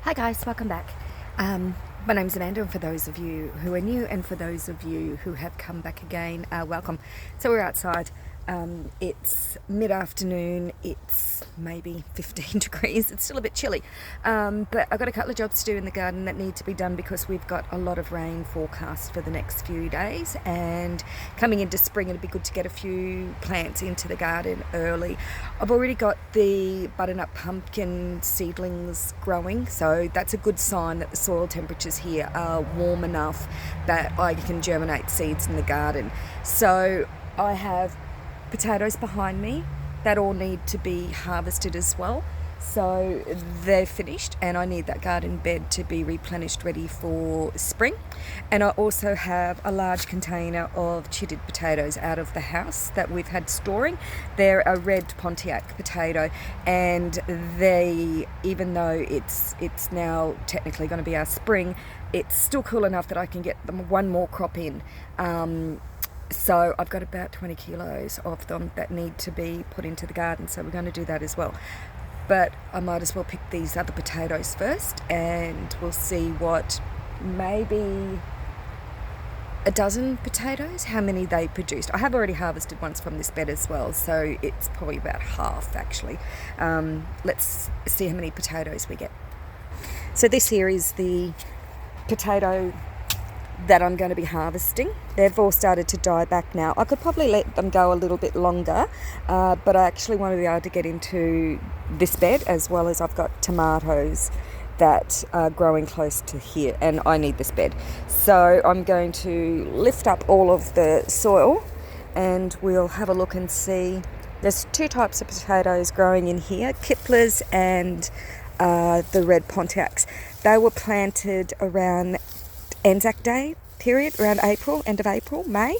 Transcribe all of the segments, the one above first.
Hi guys, welcome back. My name's Amanda, and for those of you who are new and for those of you who have come back again, welcome. So we're outside. It's mid-afternoon. It's maybe 15 degrees. It's still a bit chilly. But I've got a couple of jobs to do in the garden that need to be done because we've got a lot of rain forecast for the next few days. And coming into spring, it'd be good to get a few plants into the garden early. I've already got the butternut pumpkin seedlings growing, so that's a good sign that the soil temperatures here are warm enough that I can germinate seeds in the garden. So I have potatoes behind me that all need to be harvested as well. So they're finished and I need that garden bed to be replenished, ready for spring. And I also have a large container of chitted potatoes out of the house that we've had storing. They're a red Pontiac potato, and they, even though it's now technically going to be our spring, it's still cool enough that I can get them one more crop in. So I've got about 20 kilos of them that need to be put into the garden, so we're going to do that as well. But I might as well pick these other potatoes first, and we'll see what, maybe a dozen potatoes, how many they produced. I have already harvested once from this bed as well, so it's probably about half actually. Let's see how many potatoes we get. So this here is the potato that I'm going to be harvesting. They've all started to die back now. I could probably let them go a little bit longer, but I actually want to be able to get into this bed, as well as I've got tomatoes that are growing close to here, and I need this bed. So I'm going to lift up all of the soil and we'll have a look and see. There's two types of potatoes growing in here, Kiplers and the red Pontiacs. They were planted around Anzac Day period, around April, end of April, May,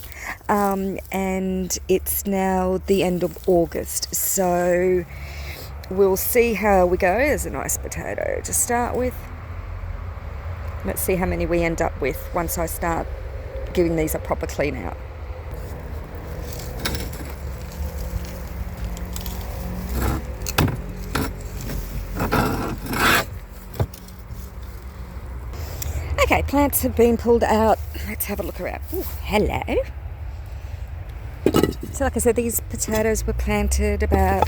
and it's now the end of August. So we'll see how we go. There's a nice potato to start with. Let's see how many we end up with once I start giving these a proper clean out. Okay, plants have been pulled out. Let's have a look around. Ooh, hello. So like I said, these potatoes were planted about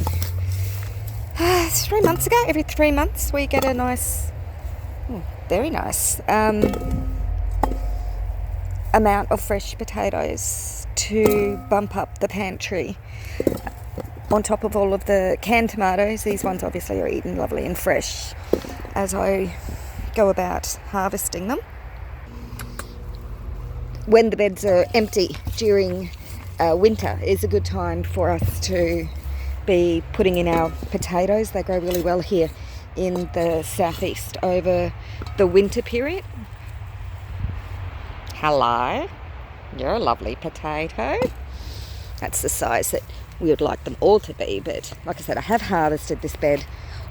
3 months ago. Every 3 months we get a nice, very nice amount of fresh potatoes to bump up the pantry. On top of all of the canned tomatoes, these ones obviously are eaten lovely and fresh as I go about harvesting them. When the beds are empty during winter is a good time for us to be putting in our potatoes. They grow really well here in the southeast over the winter period. Hello, you're a lovely potato. That's the size that we would like them all to be, but like I said, I have harvested this bed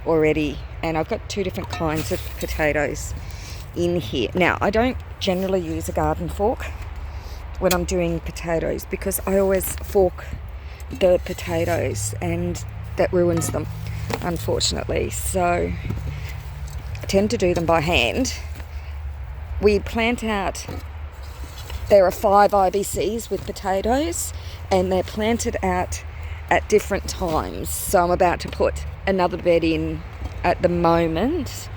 already, and I've got two different kinds of potatoes in here. Now, I don't generally use a garden fork when I'm doing potatoes because I always fork the potatoes and that ruins them, unfortunately. So I tend to do them by hand. We plant out, there are 5 IBCs with potatoes, and they're planted out at different times. So I'm about to put another bed in at the moment,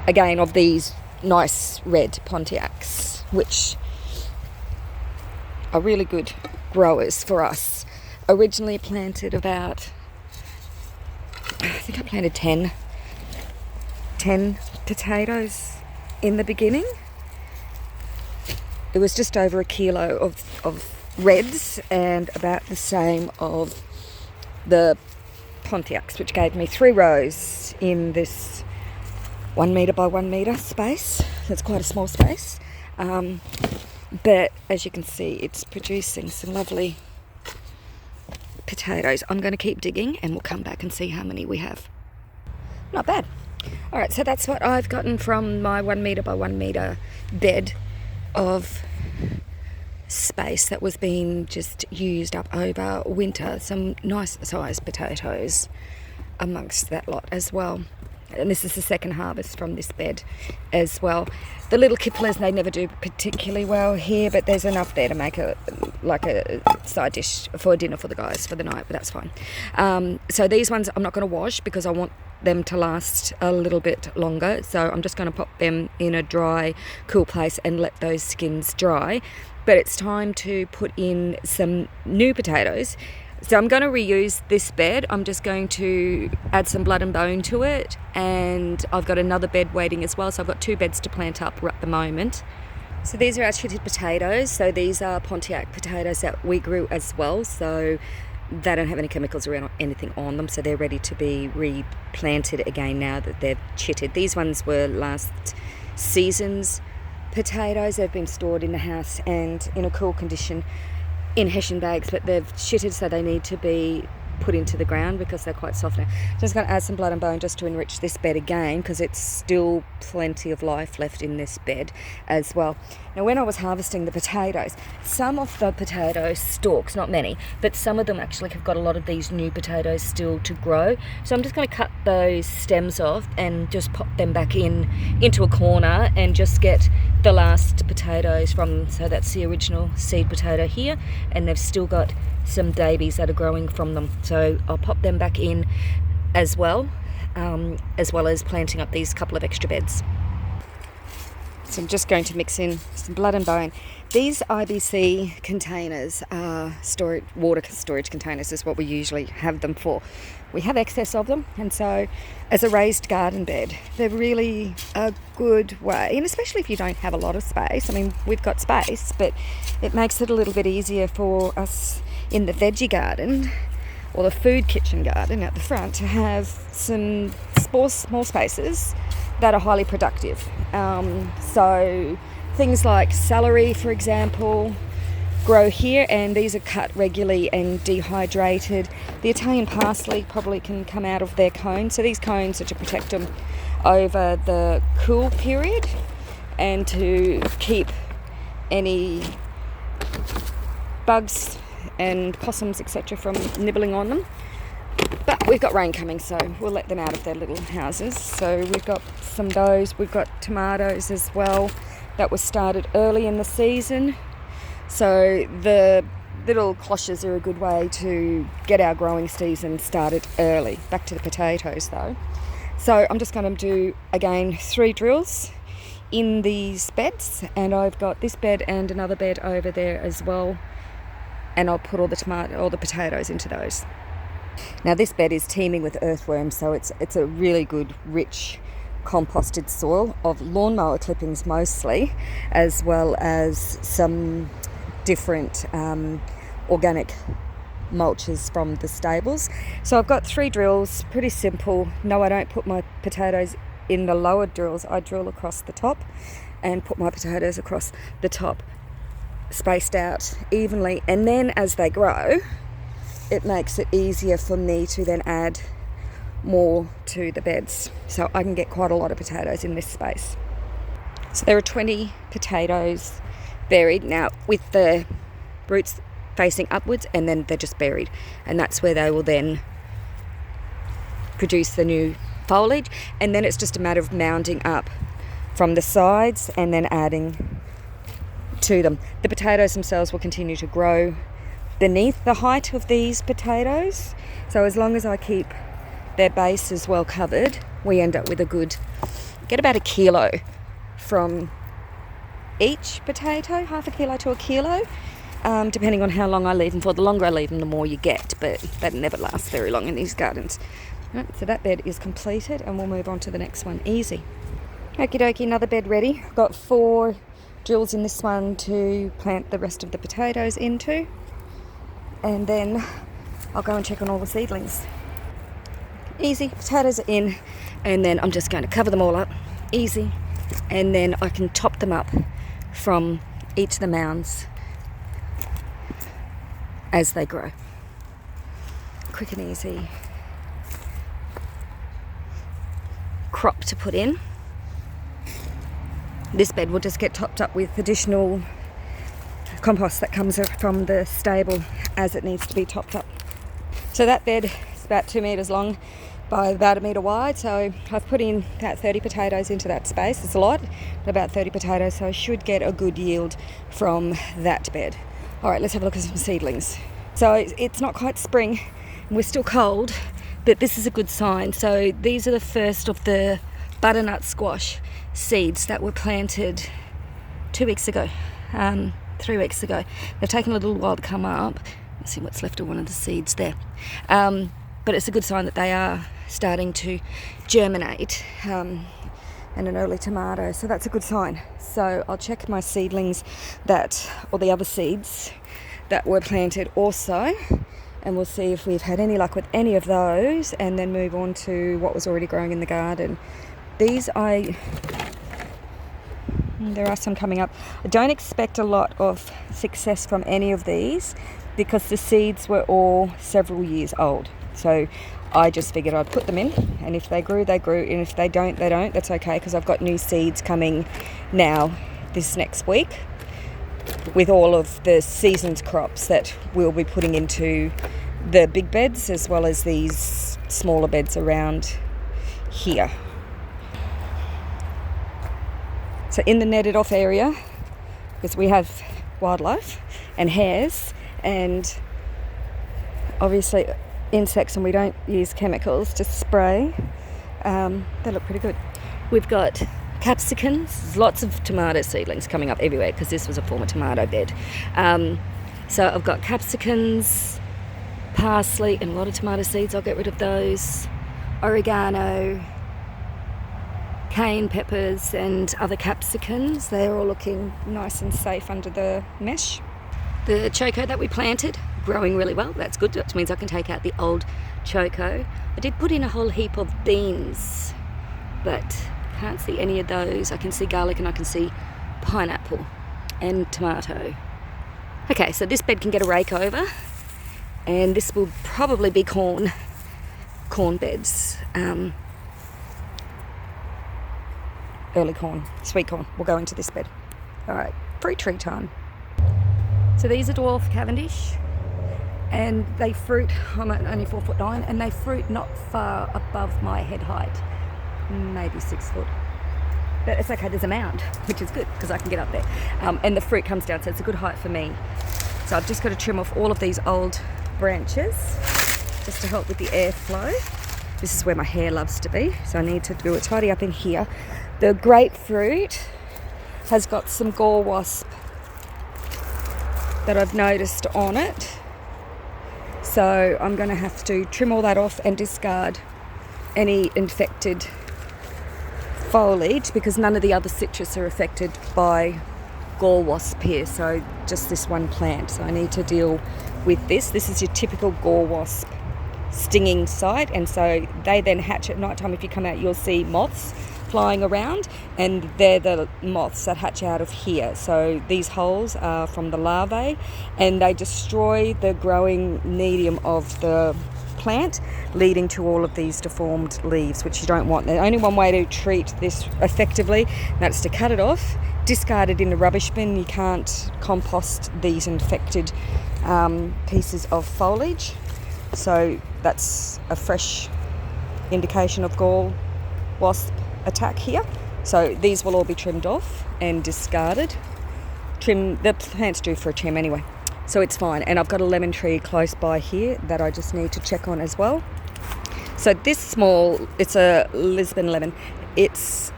again of these nice red Pontiacs, which are really good growers for us. Originally planted about, I think I planted 10 potatoes in the beginning. It was just over a kilo of reds and about the same of the Pontiacs, which gave me 3 rows in this 1 metre by 1 metre space. That's quite a small space. But as you can see, it's producing some lovely potatoes. I'm going to keep digging and we'll come back and see how many we have. Not bad. All right, so that's what I've gotten from my 1 metre by 1 metre bed of space that was being just used up over winter. Some nice sized potatoes amongst that lot as well. And this is the second harvest from this bed as well. The little Kiplers, they never do particularly well here, but there's enough there to make a side dish for dinner for the guys for the night, but that's fine. So these ones I'm not going to wash because I want them to last a little bit longer. So I'm just going to pop them in a dry, cool place and let those skins dry. But it's time to put in some new potatoes. So I'm going to reuse this bed. I'm just going to add some blood and bone to it, and I've got another bed waiting as well. So I've got 2 beds to plant up at the moment. So these are our chitted potatoes. So these are Pontiac potatoes that we grew as well. So they don't have any chemicals or anything on them. So they're ready to be replanted again now that they've chitted. These ones were last season's potatoes. They've been stored in the house and in a cool condition in hessian bags, but they've shitted, so they need to be put into the ground because they're quite soft now. Just going to add some blood and bone just to enrich this bed again, because it's still plenty of life left in this bed as well. Now, when I was harvesting the potatoes, some of the potato stalks, not many, but some of them actually have got a lot of these new potatoes still to grow. So I'm just going to cut those stems off and just pop them back into a corner and just get the last potatoes from. So that's the original seed potato here, and they've still got some babies that are growing from them. So I'll pop them back in as well as planting up these couple of extra beds. So I'm just going to mix in some blood and bone. These IBC containers are water storage containers is what we usually have them for. We have excess of them, and so as a raised garden bed, they're really a good way, and especially if you don't have a lot of space. I mean, we've got space, but it makes it a little bit easier for us in the veggie garden or the food kitchen garden at the front to have some small spaces that are highly productive. So things like celery, for example, grow here, and these are cut regularly and dehydrated. The Italian parsley probably can come out of their cones. So these cones are to protect them over the cool period and to keep any bugs and possums, etc., from nibbling on them. But we've got rain coming, so we'll let them out of their little houses. So we've got some of those. We've got tomatoes as well that was started early in the season. So the little cloches are a good way to get our growing season started early. Back to the potatoes though. So I'm just going to do, again, 3 drills in these beds, and I've got this bed and another bed over there as well, and I'll put all the potatoes into those. Now this bed is teeming with earthworms, so it's a really good, rich, composted soil of lawnmower clippings mostly, as well as some different organic mulches from the stables. So I've got 3 drills, pretty simple. No, I don't put my potatoes in the lower drills. I drill across the top and put my potatoes across the top, spaced out evenly, and then as they grow, it makes it easier for me to then add more to the beds, so I can get quite a lot of potatoes in this space. So there are 20 potatoes buried now, with the roots facing upwards, and then they're just buried, and that's where they will then produce the new foliage, and then it's just a matter of mounding up from the sides and then adding to them. The potatoes themselves will continue to grow beneath the height of these potatoes, so as long as I keep their bases well covered, we end up with get about 1 kilo from each potato, half a kilo to 1 kilo, depending on how long I leave them for. The longer I leave them, the more you get, but that never lasts very long in these gardens. Right, so that bed is completed, and we'll move on to the next one. Easy. Okie dokie, another bed ready. I've got 4 drills in this one to plant the rest of the potatoes into, and then I'll go and check on all the seedlings. Easy, potatoes are in, and then I'm just going to cover them all up. Easy. And then I can top them up from each of the mounds as they grow. Quick and easy crop to put in. This bed will just get topped up with additional compost that comes from the stable as it needs to be topped up. So that bed is about 2 meters long, by about 1 metre wide. So I've put in about 30 potatoes into that space. It's a lot, but about 30 potatoes, so I should get a good yield from that bed. All right, let's have a look at some seedlings. So it's not quite spring, and we're still cold, but this is a good sign. So these are the first of the butternut squash seeds that were planted 2 weeks ago, 3 weeks ago. They've taken a little while to come up. Let's see what's left of one of the seeds there. But it's a good sign that they are starting to germinate, and an early tomato, so that's a good sign. So I'll check my seedlings or the other seeds that were planted also, and we'll see if we've had any luck with any of those, and then move on to what was already growing in the garden. There are some coming up. I don't expect a lot of success from any of these because the seeds were all several years old. So I just figured I'd put them in, and if they grew, they grew, and if they don't, they don't. That's okay, because I've got new seeds coming now this next week with all of the season's crops that we'll be putting into the big beds as well as these smaller beds around here. So in the netted off area, because we have wildlife and hares and obviously insects, and we don't use chemicals to spray, they look pretty good. We've got capsicums, lots of tomato seedlings coming up everywhere because this was a former tomato bed. So I've got capsicums, parsley, and a lot of tomato seeds. I'll get rid of those. Oregano, cayenne peppers, and other capsicums. They're all looking nice and safe under the mesh. The choco that we planted, growing really well. That's good, which means I can take out the old choco. I did put in a whole heap of beans, but can't see any of those. I can see garlic and I can see pineapple and tomato. Okay, so this bed can get a rake over, and this will probably be corn beds. Early corn, sweet corn will go into this bed. All right, fruit tree time. So these are dwarf Cavendish, and they fruit, I'm only 4'9", and they fruit not far above my head height, maybe 6 foot. But it's okay, there's a mound, which is good because I can get up there. And the fruit comes down, so it's a good height for me. So I've just got to trim off all of these old branches just to help with the airflow. This is where my hair loves to be, so I need to do a tidy up in here. The grapefruit has got some gall wasp that I've noticed on it. So I'm going to have to trim all that off and discard any infected foliage because none of the other citrus are affected by gall wasp here. So just this one plant. So I need to deal with this. This is your typical gall wasp stinging site, and so they then hatch at night time. If you come out, you'll see moths flying around, and they're the moths that hatch out of here. So these holes are from the larvae, and they destroy the growing medium of the plant, leading to all of these deformed leaves, which you don't want. There's only one way to treat this effectively, and that's to cut it off, discard it in the rubbish bin. You can't compost these infected pieces of foliage. So that's a fresh indication of gall wasp attack here. So these will all be trimmed off and discarded. The plant's due for a trim anyway, so it's fine. And I've got a lemon tree close by here that I just need to check on as well. So this small, it's a Lisbon lemon. It's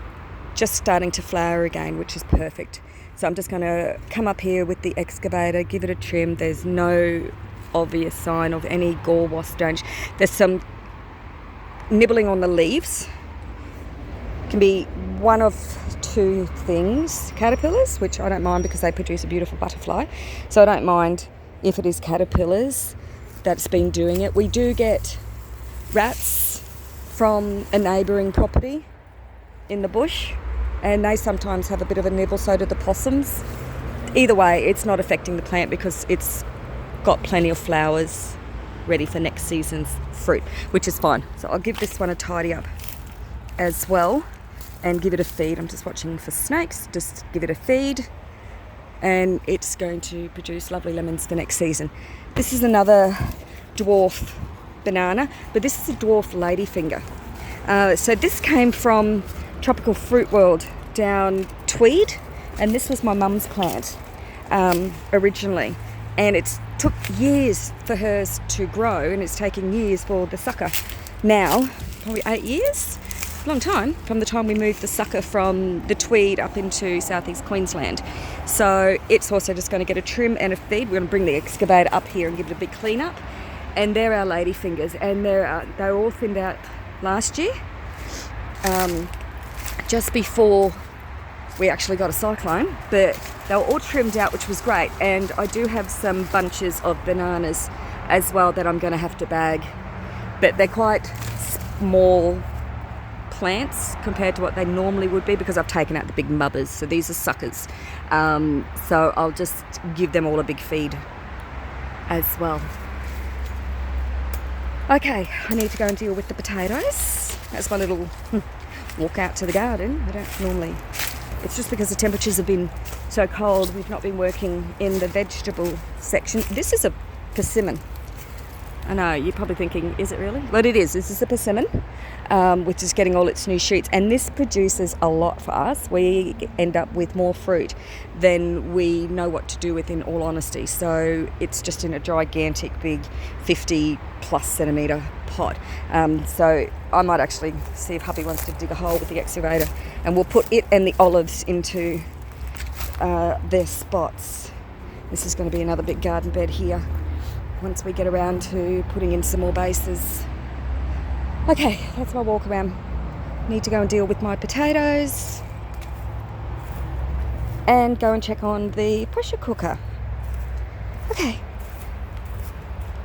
just starting to flower again, which is perfect. So I'm just going to come up here with the excavator, give it a trim. There's no obvious sign of any gall wasp damage. There's some nibbling on the leaves. Can be one of two things: caterpillars, which I don't mind because they produce a beautiful butterfly, so I don't mind if it is caterpillars that's been doing it. We do get rats from a neighbouring property in the bush, and they sometimes have a bit of a nibble, so do the possums. Either way, it's not affecting the plant because it's got plenty of flowers ready for next season's fruit, which is fine. So I'll give this one a tidy up as well and give it a feed. I'm just watching for snakes. Just give it a feed and it's going to produce lovely lemons for next season. This is another dwarf banana, but this is a dwarf ladyfinger. So this came from Tropical Fruit World down Tweed, and this was my mum's plant originally, and it took years for hers to grow, and it's taken years for the sucker. Now, probably 8 years, long time, from the time we moved the sucker from the Tweed up into southeast Queensland. So it's also just going to get a trim and a feed. We're going to bring the excavator up here and give it a big clean up. And they're our ladyfingers, and they're all thinned out last year, just before we actually got a cyclone, but they were all trimmed out, which was great. And I do have some bunches of bananas as well that I'm going to have to bag, but they're quite small plants compared to what they normally would be because I've taken out the big mothers. So these are suckers. So I'll just give them all a big feed as well. Okay, I need to go and deal with the potatoes. That's my little walk out to the garden. I don't normally... It's just because the temperatures have been so cold, we've not been working in the vegetable section. This is a persimmon. I know, you're probably thinking, is it really? But it is. This is a persimmon, which is getting all its new shoots. And this produces a lot for us. We end up with more fruit than we know what to do with, in all honesty. So it's just in a gigantic, big 50+ centimetre pot. So I might actually see if hubby wants to dig a hole with the excavator, and we'll put it and the olives into their spots. This is going to be another big garden bed here once we get around to putting in some more bases. Okay, that's my walk around. Need to go and deal with my potatoes and go and check on the pressure cooker. Okay,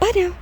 bye now.